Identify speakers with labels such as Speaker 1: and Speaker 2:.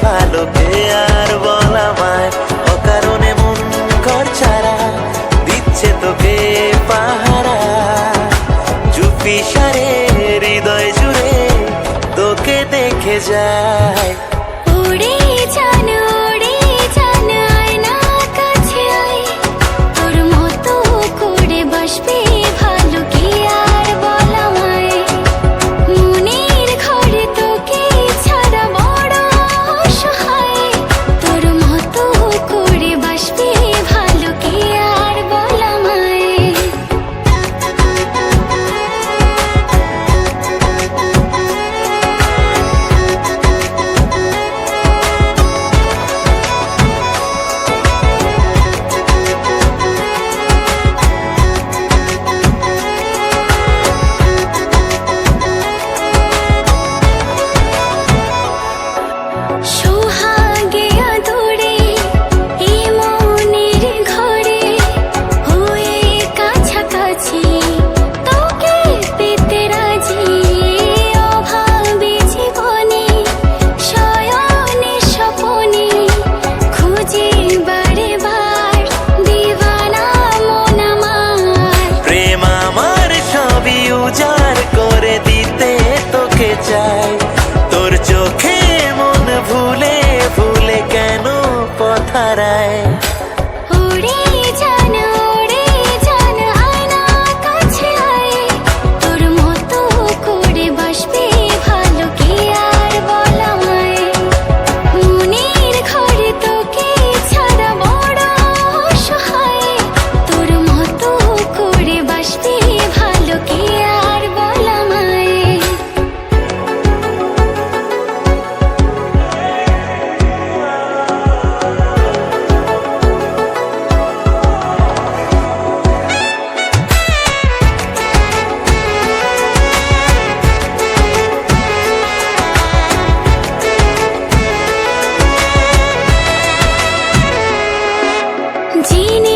Speaker 1: ভালো কে আর বলা মায়, অকারণে মন ঘর ছাড়া দিচ্ছে তোকে পাহারা। চুপি সারে হৃদয় জুড়ে তোকে দেখে যায়।
Speaker 2: উড়ে জান আয়না কাছে আয়, তোর মতো করে বাসবে ভালো কি আর বলা মায়। মনের ঘরে তোকে ছাড়া বড় অসহায়, তোর মতো করে বাসবে ভালো কি আর বলা মায়। সোহাগে আদরে এই মনের ঘরে হয়ে কাছাকাছি তোকে পেতে রাজি। অভাবে জীবনে শয়নে স্বপনে খুঁজে বারে বার দিওয়ানা মন আমার।
Speaker 1: প্রেম আমার সবই উজাড় করে দিতে তোকে চাই, তোর চোখে মন ভুলে ভুলে কেন পথ হারায়।
Speaker 2: উড়ে জান আয়না কাছে আয়, তোর মতো করে বাসবে ভালো কি আর বলা মায়। মনের ঘরে তোকে ছাড়া বড় অসহায়, তোর মতো করে বাসবে ভালো কি আর বলা মায়। जीने